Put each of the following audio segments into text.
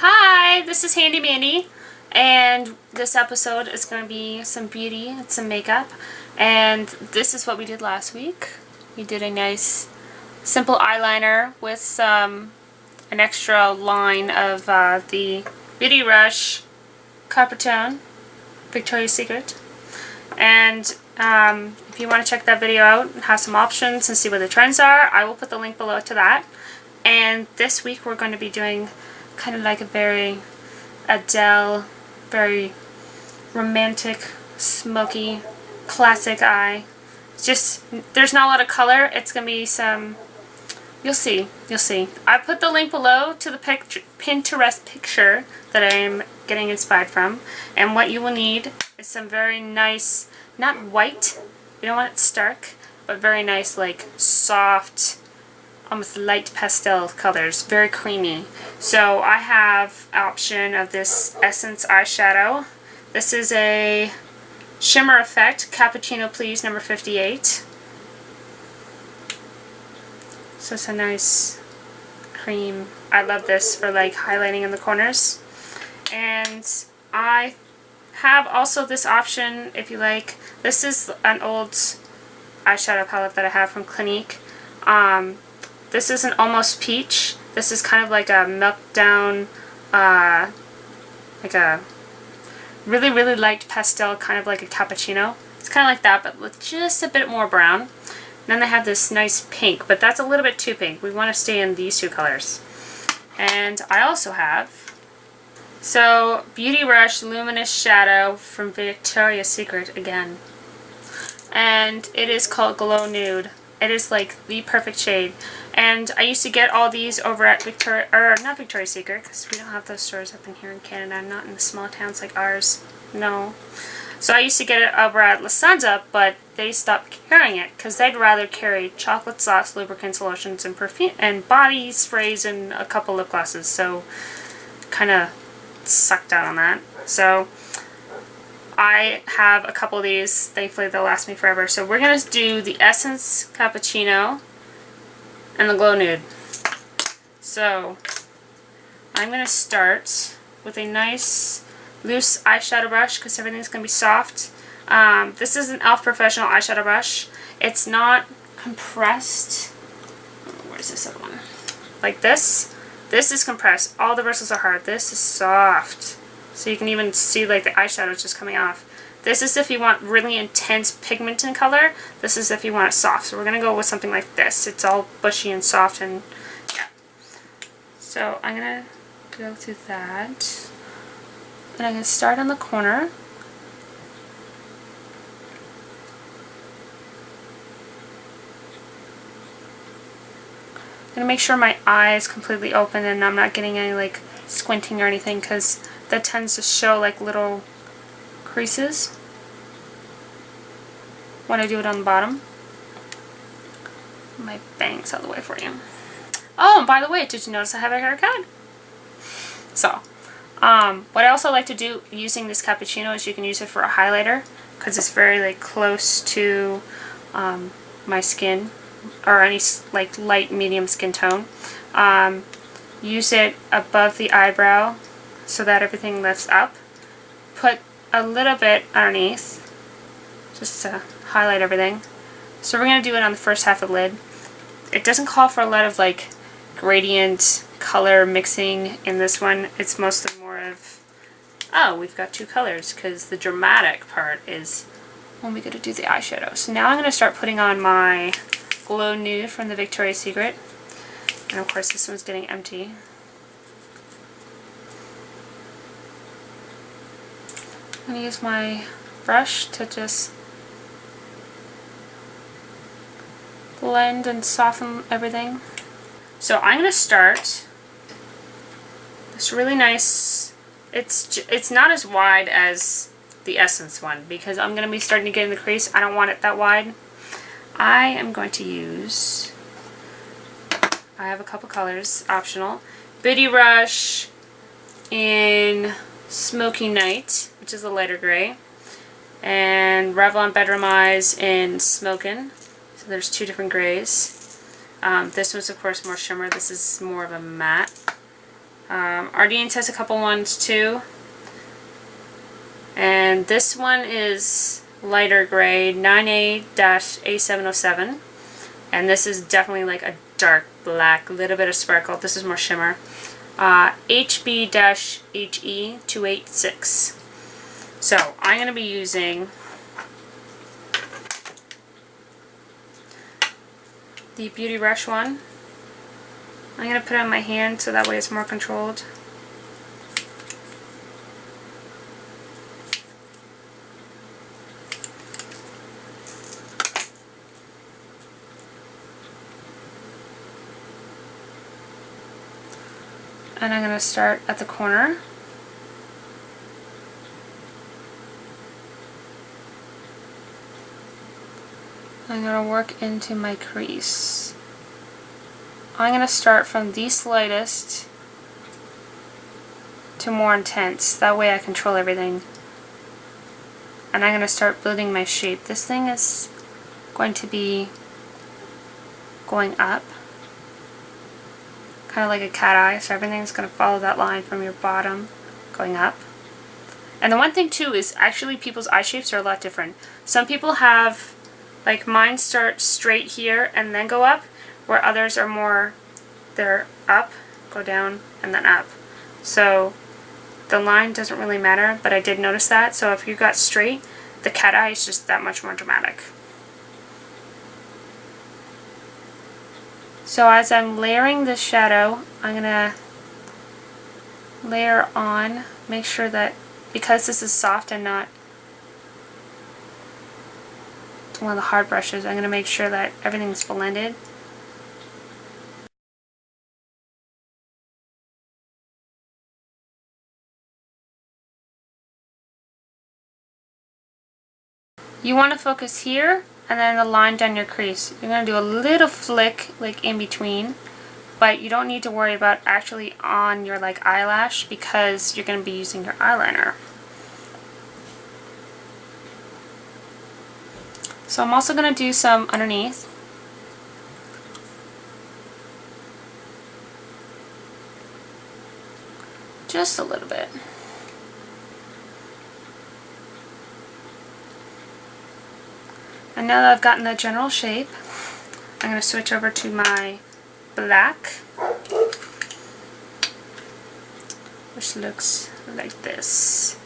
Hi, this is Handy Mandy, and this episode is going to be some beauty and some makeup, and this is what we did last week. We did a nice simple eyeliner with an extra line of the Beauty Rush Copper Tone, Victoria's Secret, and if you want to check that video out and have some options and see what the trends are, I will put the link below to that. And this week we're going to be doing kind of like a very Adele, very romantic, smoky, classic eye. Just, there's not a lot of color. It's going to be some, you'll see. I put the link below to the Pinterest picture that I am getting inspired from. And what you will need is some very nice, not white, we don't want it stark, but very nice, like soft, almost light pastel colors, very creamy. So I have option of this Essence eyeshadow. This is a Shimmer Effect Cappuccino Please number 58. So it's a nice cream. I love this for like highlighting in the corners. And I have also this option if you like. This is an old eyeshadow palette that I have from Clinique. This is an Almost Peach. This is kind of like a milk down, like a really, really light pastel, kind of like a cappuccino. It's kind of like that, but with just a bit more brown. And then they have this nice pink, but that's a little bit too pink. We want to stay in these two colors. And I also have, so Beauty Rush Luminous Shadow from Victoria's Secret again. And it is called Glow Nude. It is like the perfect shade. And I used to get all these over at not Victoria's Secret, because we don't have those stores up in here in Canada, not in the small towns like ours. No. So I used to get it over at La Senza, but they stopped carrying it because they'd rather carry chocolate sauce, lubricants, lotions, and perfume, and body sprays, and a couple lip glosses. So kind of sucked out on that. So I have a couple of these. Thankfully, they'll last me forever. So we're going to do the Essence Cappuccino and the Glow Nude. So I'm going to start with a nice loose eyeshadow brush because everything's going to be soft. This is an e.l.f. Professional eyeshadow brush. It's not compressed. Where's this other one? Like this. This is compressed. All the bristles are hard. This is soft. So you can even see like the eyeshadow is just coming off. This is if you want really intense pigment in color. This is if you want it soft. So we're going to go with something like this. It's all bushy and soft and yeah. So I'm going to go through that. And I'm going to start on the corner. I'm going to make sure my eye is completely open and I'm not getting any like squinting or anything because that tends to show like little creases when I do it on the bottom. My bangs out of the way for you. Oh, and by the way, did you notice I have a haircut? So, what I also like to do using this cappuccino is you can use it for a highlighter because it's very like close to my skin or any like light medium skin tone. Use it above the eyebrow so that everything lifts up. Put a little bit underneath just to highlight everything. So we're going to do it on the first half of the lid. It doesn't call for a lot of like gradient color mixing in this one. It's mostly more of, oh, we've got two colors because the dramatic part is when we go to do the eyeshadow. So now I'm going to start putting on my Glow Nude from the Victoria's Secret. And of course this one's getting empty. I'm going to use my brush to just blend and soften everything. So I'm going to start this really nice, it's not as wide as the Essence one because I'm going to be starting to get in the crease. I don't want it that wide. I am going to use, I have a couple colors, optional. Beauty Rush in Smoky Night, which is a lighter gray, and Revlon Bedroom Eyes in Smokin'. So there's two different grays. This one's of course more shimmer. This is more of a matte. Ardene's has a couple ones too. And this one is lighter gray, 9A-A707. And this is definitely like a dark black, little bit of sparkle. This is more shimmer. HB-HE286. So I'm going to be using the Beauty Rush one. I'm going to put it on my hand so that way it's more controlled. And I'm going to start at the corner. I'm going to work into my crease. I'm going to start from the slightest to more intense. That way I control everything. And I'm going to start building my shape. This thing is going to be going up, kind of like a cat eye, so everything's going to follow that line from your bottom going up. And the one thing too is actually people's eye shapes are a lot different. Some people have, like mine start straight here and then go up, where others are more, they're up, go down, and then up. So the line doesn't really matter, but I did notice that. So if you got straight, the cat eye is just that much more dramatic. So as I'm layering this shadow, I'm going to layer on, make sure that, because this is soft and not one of the hard brushes, I'm going to make sure that everything's blended. You want to focus here and then the line down your crease. You're going to do a little flick like in between, but you don't need to worry about actually on your like eyelash because you're going to be using your eyeliner. So I'm also going to do some underneath. Just a little bit. And now that I've gotten the general shape, I'm going to switch over to my black, which looks like this.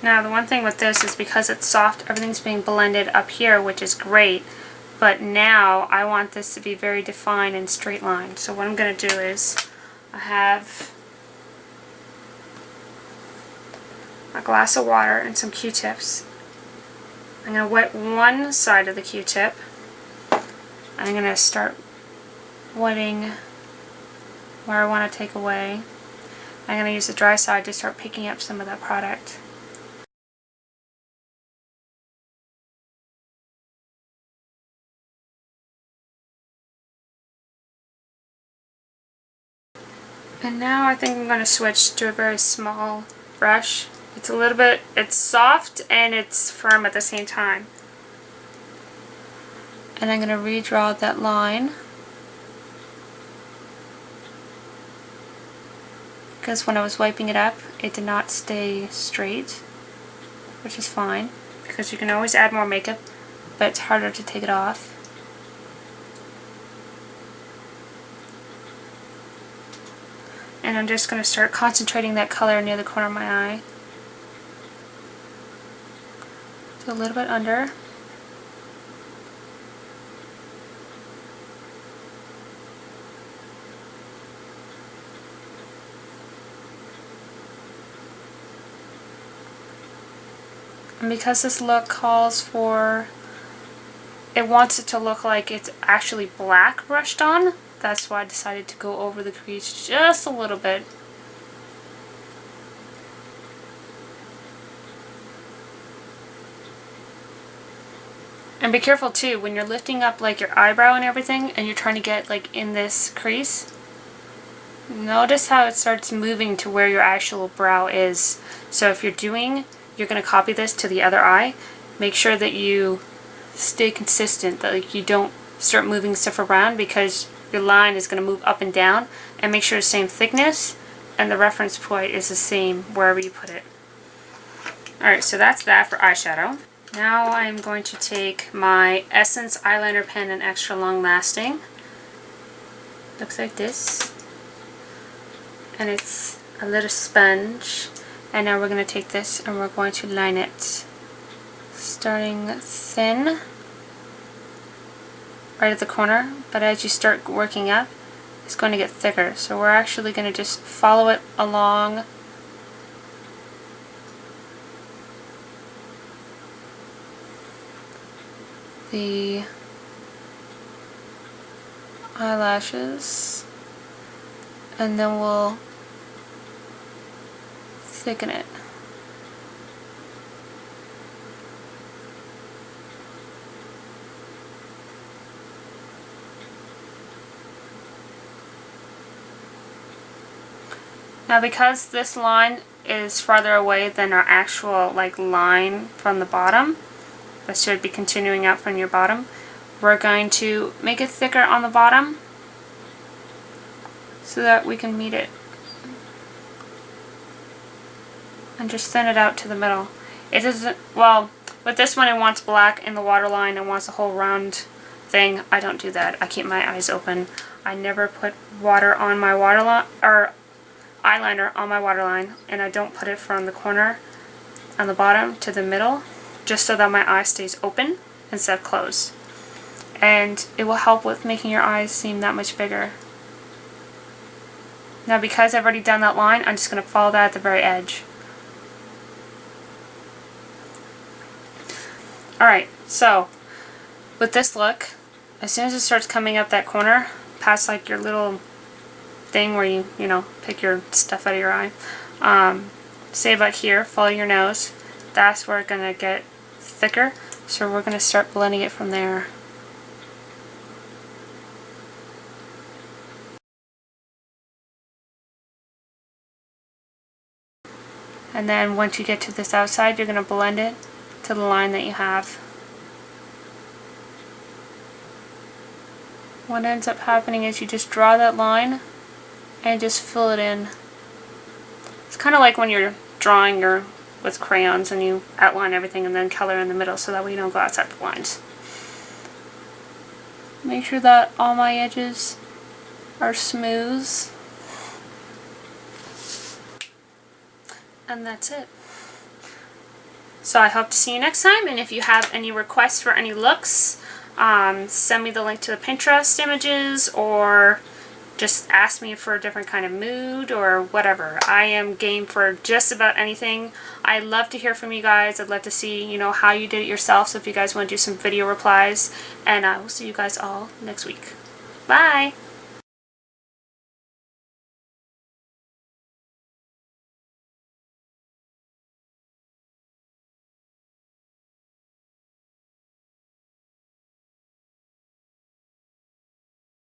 Now the one thing with this is because it's soft, everything's being blended up here, which is great, but now I want this to be very defined and straight line. So what I'm going to do is, I have a glass of water and some Q-tips. I'm going to wet one side of the Q-tip. I'm going to start wetting where I want to take away. I'm going to use the dry side to start picking up some of that product. And now I think I'm going to switch to a very small brush. It's a little bit, it's soft and it's firm at the same time. And I'm going to redraw that line. Because when I was wiping it up, it did not stay straight, which is fine. Because you can always add more makeup, but it's harder to take it off. And I'm just going to start concentrating that color near the corner of my eye. So a little bit under. And because this look calls for, it wants it to look like it's actually black brushed on, that's why I decided to go over the crease just a little bit. And be careful too, when you're lifting up like your eyebrow and everything and you're trying to get like in this crease, notice how it starts moving to where your actual brow is. So if you're going to copy this to the other eye, make sure that you stay consistent, that like you don't start moving stuff around, because your line is going to move up and down, and make sure the same thickness and the reference point is the same wherever you put it. Alright, so that's that for eyeshadow. Now I'm going to take my Essence eyeliner pen in extra long lasting. Looks like this. And it's a little sponge. And now we're going to take this and we're going to line it. Starting thin, right at the corner, but as you start working up, it's going to get thicker. So we're actually going to just follow it along the eyelashes, and then we'll thicken it. Now because this line is farther away than our actual like line from the bottom, that should be continuing out from your bottom, we're going to make it thicker on the bottom so that we can meet it. And just thin it out to the middle. It doesn't, well, with this one it wants black in the waterline, it wants a whole round thing. I don't do that. I keep my eyes open. I never put water on my waterline, or eyeliner on my waterline, and I don't put it from the corner on the bottom to the middle, just so that my eye stays open instead of closed. And it will help with making your eyes seem that much bigger. Now because I've already done that line, I'm just going to follow that at the very edge. Alright, so with this look, as soon as it starts coming up that corner, past like your little thing where you pick your stuff out of your eye, say about here, follow your nose, that's where it's going to get thicker, so we're going to start blending it from there. And then once you get to this outside, you're going to blend it to the line that you have. What ends up happening is you just draw that line and just fill it in. It's kind of like when you're drawing with crayons and you outline everything and then color in the middle, so that way you don't go outside the lines. Make sure that all my edges are smooth. And that's it. So I hope to see you next time, and if you have any requests for any looks, send me the link to the Pinterest images, or just ask me for a different kind of mood or whatever. I am game for just about anything. I'd love to hear from you guys. I'd love to see, how you did it yourself, so if you guys want to do some video replies, and I will see you guys all next week. Bye!